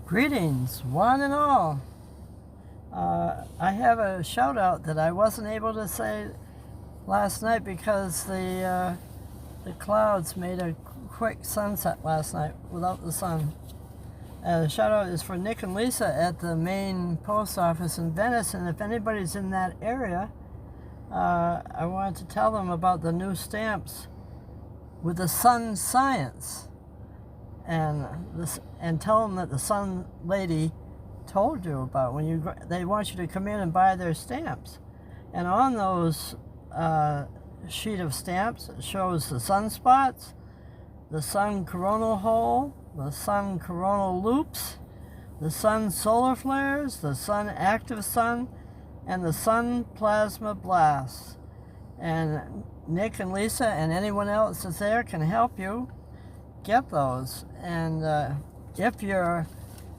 Greetings, one and all. I have a shout out that I wasn't able to say last night because the clouds made a quick sunset last night without the sun. The shout out is for Nick and Lisa at the main post office in Venice, and if anybody's in that area, I wanted to tell them about the new stamps with the sun science. And tell them that the Sun Lady told you about when they want you to come in and buy their stamps. And on those sheet of stamps, it shows the sunspots, the sun coronal hole, the sun coronal loops, the sun solar flares, the sun active sun, and the sun plasma blasts. And Nick and Lisa and anyone else that's there can help you get those. And if you're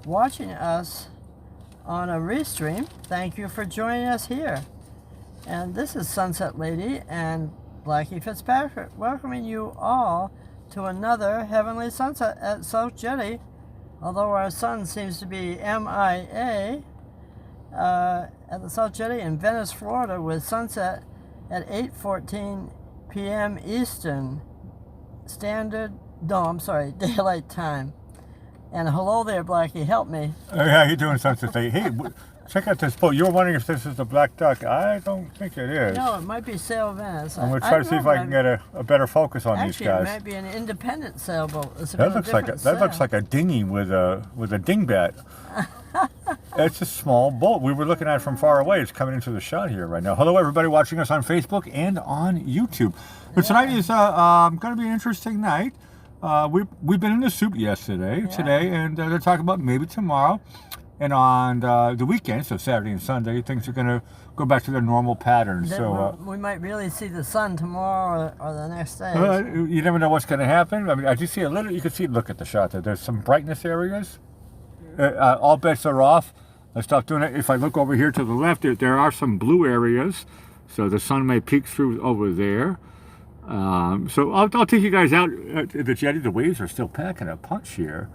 watching us on a restream, thank you for joining us here. And this is Sunset Lady and Blackie Fitzpatrick welcoming you all to another Heavenly Sunset at South Jetty, although our sun seems to be MIA at the South Jetty in Venice, Florida, with sunset at 8:14 p.m. Eastern Daylight Time. And hello there, Blackie. Help me. How you doing, Sunset Lady? Hey, check out this boat. You were wondering if this is the Black Duck. I don't think it is. No, it might be Sail Venice. I'm going to try to see if I can get a better focus on these guys. Actually, it might be an independent sailboat. That looks like a dinghy with a dingbat. It's a small boat. We were looking at it from far away. It's coming into the shot here right now. Hello, everybody watching us on Facebook and on YouTube. But tonight is going to be an interesting night. We've been in the soup yesterday, today, and they're talking about maybe tomorrow. And on the weekend, so Saturday and Sunday, things are going to go back to their normal patterns. So we might really see the sun tomorrow or the next day. You never know what's going to happen. I mean, I do see a little. You can see. Look at the shot there. There's some brightness areas. All bets are off. Let's stop doing it. If I look over here to the left, there are some blue areas. So the sun may peek through over there. So I'll take you guys out the jetty. The waves are still packing a punch here,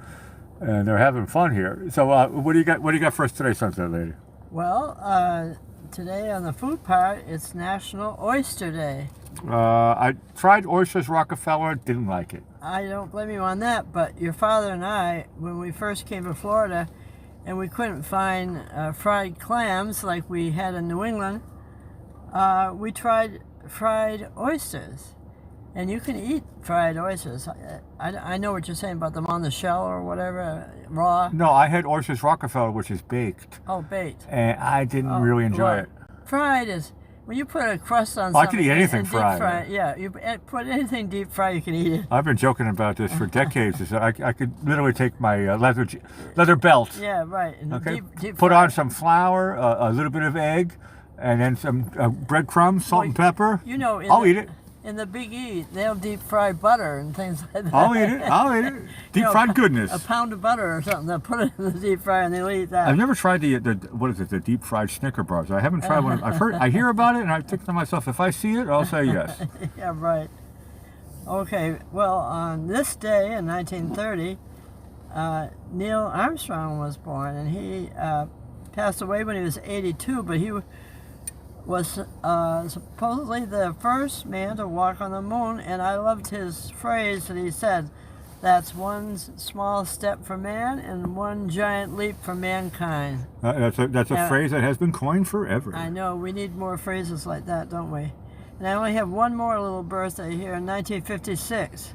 and they're having fun here. So what do you got? What do you got for us today, Sunset Lady? Well, today on the food part, it's National Oyster Day. I tried Oysters Rockefeller. Didn't like it. I don't blame you on that. But your father and I, when we first came to Florida, and we couldn't find fried clams like we had in New England, we tried fried oysters. And you can eat fried oysters. I know what you're saying about them on the shell or whatever, raw. No, I had Oysters Rockefeller, which is baked. Oh, baked. And I didn't really enjoy it. Fried is, when you put a crust on something. I can eat anything fried. Yeah, you put anything deep fried, you can eat it. I've been joking about this for decades. I could literally take my leather belt. Yeah, right. And okay. Deep put fried. on some flour, a little bit of egg, and then some breadcrumbs, salt and pepper. You know, I'll eat it. In the Big E, they'll deep fry butter and things like that. I'll eat it. Deep fried goodness. A pound of butter or something. They'll put it in the deep fryer and they'll eat that. I've never tried the deep fried Snicker bars. I haven't tried one. I hear about it and I think to myself, if I see it, I'll say yes. Yeah, right. Okay, well, on this day in 1930, Neil Armstrong was born, and he passed away when he was 82, but he was supposedly the first man to walk on the moon, and I loved his phrase that he said, "That's one small step for man and one giant leap for mankind." That's a phrase that has been coined forever. I know, we need more phrases like that, don't we? And I only have one more little birthday here in 1956.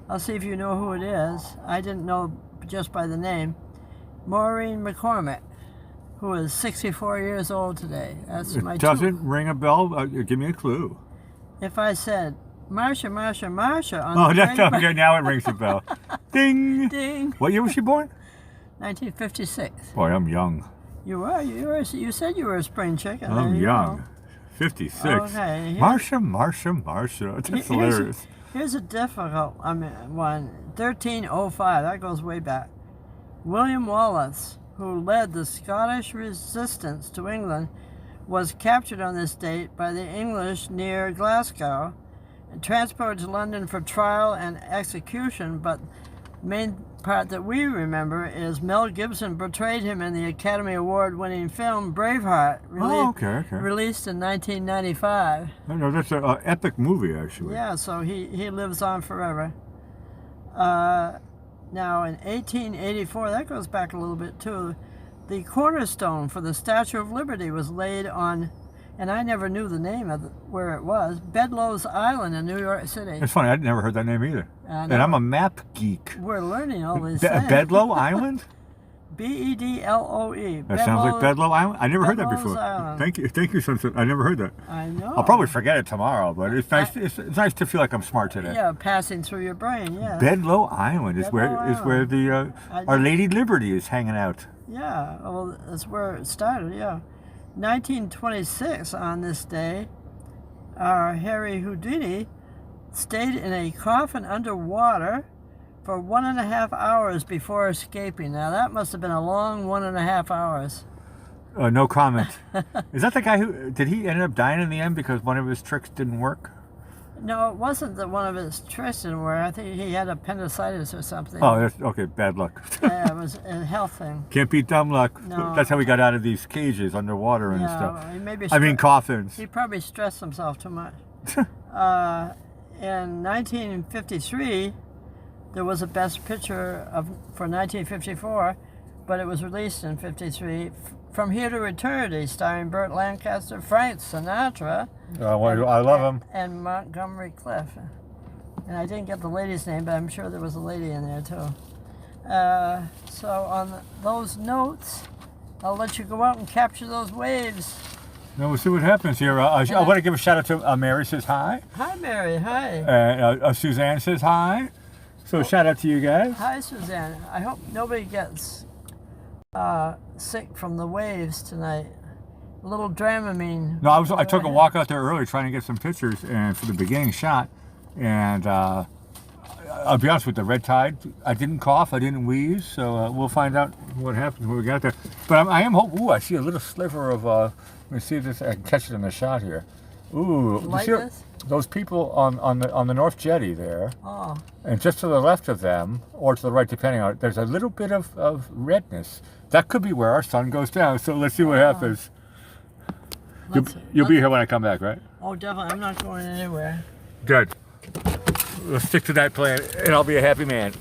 I'll see if you know who it is. I didn't know just by the name. Maureen McCormick, who is 64 years old today. That's my doesn't ring a bell. Give me a clue. If I said Marsha, Marsha, Marsha on the that's okay. Now it rings a bell. Ding. Ding. What year was she born? 1956. Boy, I'm young. You are. You said you were a spring chicken. I'm young. 56. Okay. Marsha, Marsha, Marsha. That's hilarious. Here's a difficult one. 1305. That goes way back. William Wallace, who led the Scottish resistance to England, was captured on this date by the English near Glasgow and transported to London for trial and execution, but the main part that we remember is Mel Gibson portrayed him in the Academy Award-winning film Braveheart, released in 1995. No, that's an epic movie, actually. Yeah, so he lives on forever. Now, in 1884, that goes back a little bit too, the cornerstone for the Statue of Liberty was laid on, and I never knew the name of where it was, Bedloe's Island in New York City. It's funny, I'd never heard that name either. And I'm a map geek. We're learning all these things. Bedloe Island? Bedloe. That sounds like Bedloe Island. I never heard that Bedloe's before. Island. Thank you, Sunset. I never heard that. I know. I'll probably forget it tomorrow, but it's nice. It's nice to feel like I'm smart today. Yeah, passing through your brain. Yeah. Bedloe Island is where the Our Lady Liberty is hanging out. Yeah, well, that's where it started. Yeah, 1926 on this day, Harry Houdini stayed in a coffin underwater for 1.5 hours before escaping. Now that must have been a long 1.5 hours. No comment. Is that the guy who did he end up dying in the end because one of his tricks didn't work? No, it wasn't that one of his tricks didn't work. I think he had appendicitis or something. Oh, that's okay. Bad luck. Yeah, it was a health thing. Can't beat dumb luck. No. That's how we got out of these cages underwater and stuff. He maybe coffins. He probably stressed himself too much. In 1953, there was a Best Picture for 1954, but it was released in 53. From Here to Eternity, starring Burt Lancaster, Frank Sinatra. I love him. And Montgomery Clift. And I didn't get the lady's name, but I'm sure there was a lady in there too. So on those notes, I'll let you go out and capture those waves. Now we'll see what happens here. I want to give a shout out to Mary says hi. Hi, Mary. Hi. And Suzanne says hi. So shout out to you guys. Hi, Suzanne. I hope nobody gets sick from the waves tonight. A little Dramamine. No, I took a walk out there earlier trying to get some pictures and for the beginning shot, and I'll be honest with the red tide. I didn't cough, I didn't wheeze, so we'll find out what happens when we get there. But I am hoping. Ooh, I see a little sliver of. Let me see if this. I can catch it in the shot here. Ooh, you see those people on the North Jetty there? Oh. And just to the left of them, or to the right, depending on it, there's a little bit of redness. That could be where our sun goes down. So let's see what happens. You'll be here when I come back, right? Oh, definitely. I'm not going anywhere. Good. Let's stick to that plan, and I'll be a happy man.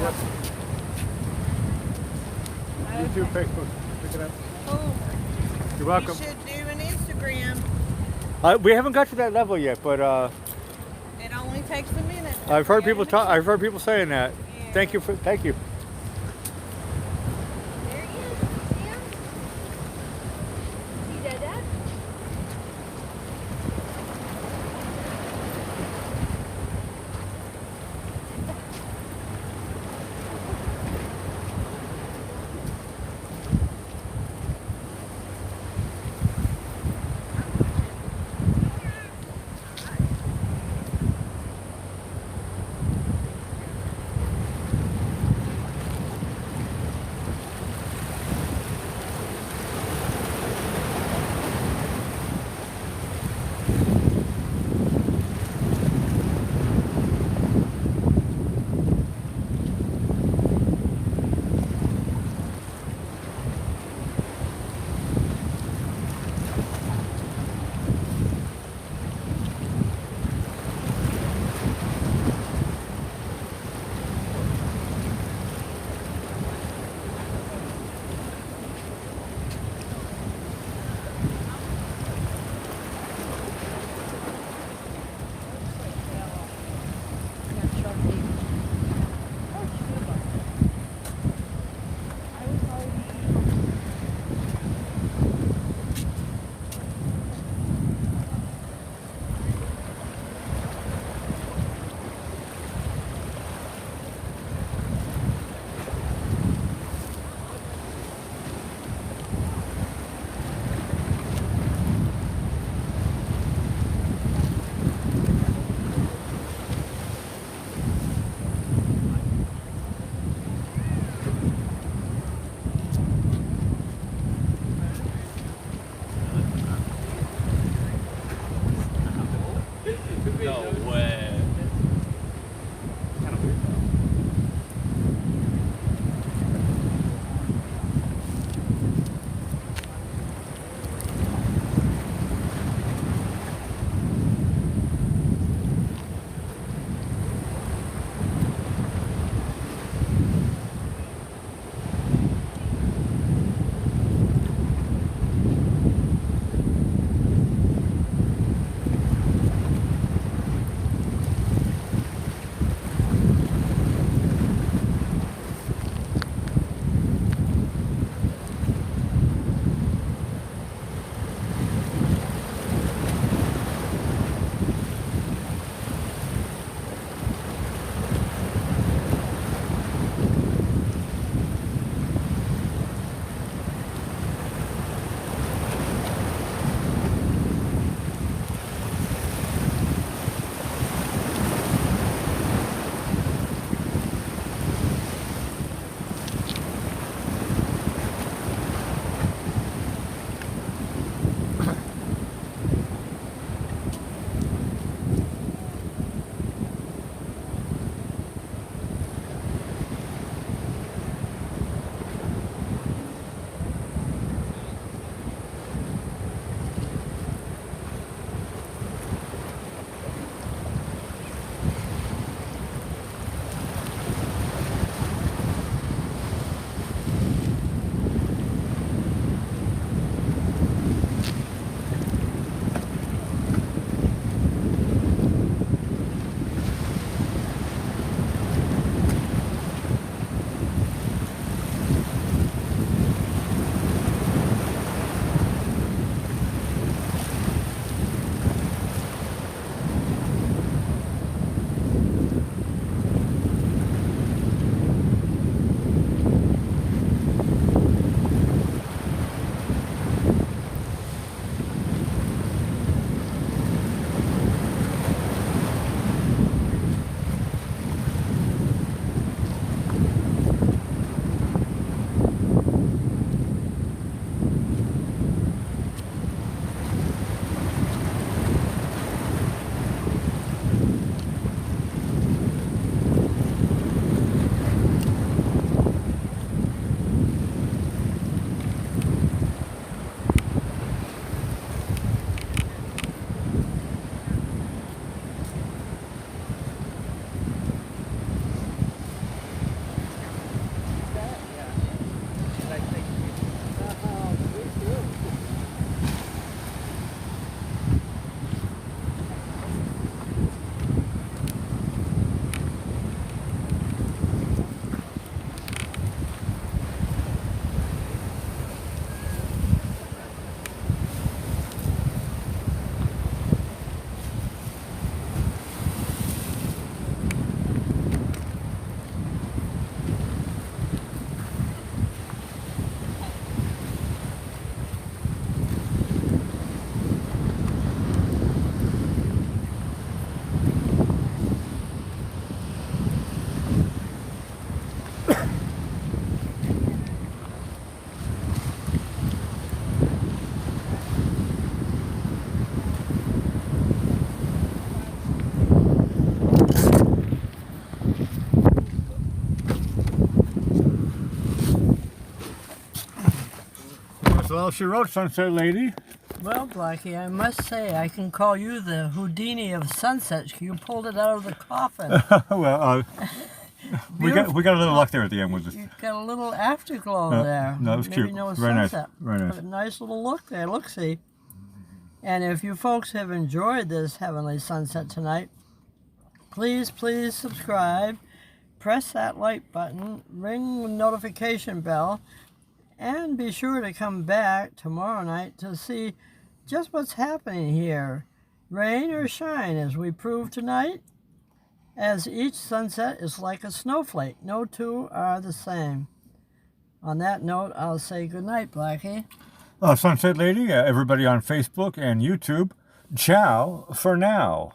Yep. YouTube, Facebook, pick it up. Oh, You're welcome. you should do an Instagram. We haven't got to that level yet, but It only takes a minute. I've heard Get people in the talk. I've heard people saying that. Yeah. Thank you. There he is. Sam. See Dad? Well, she wrote Sunset Lady. Well, Blackie, I must say I can call you the Houdini of sunsets. You pulled it out of the coffin. Well, we got a little luck there at the end with this. You got a little afterglow there. no, it was Maybe cute. no Very nice. sunset. Very nice. But a nice little look there. Look-see. And if you folks have enjoyed this heavenly sunset tonight, please subscribe, press that like button, ring the notification bell, and be sure to come back tomorrow night to see just what's happening here, rain or shine, as we prove tonight, as each sunset is like a snowflake. No two are the same. On that note, I'll say good night, Blackie. Sunset Lady, everybody on Facebook and YouTube, ciao for now.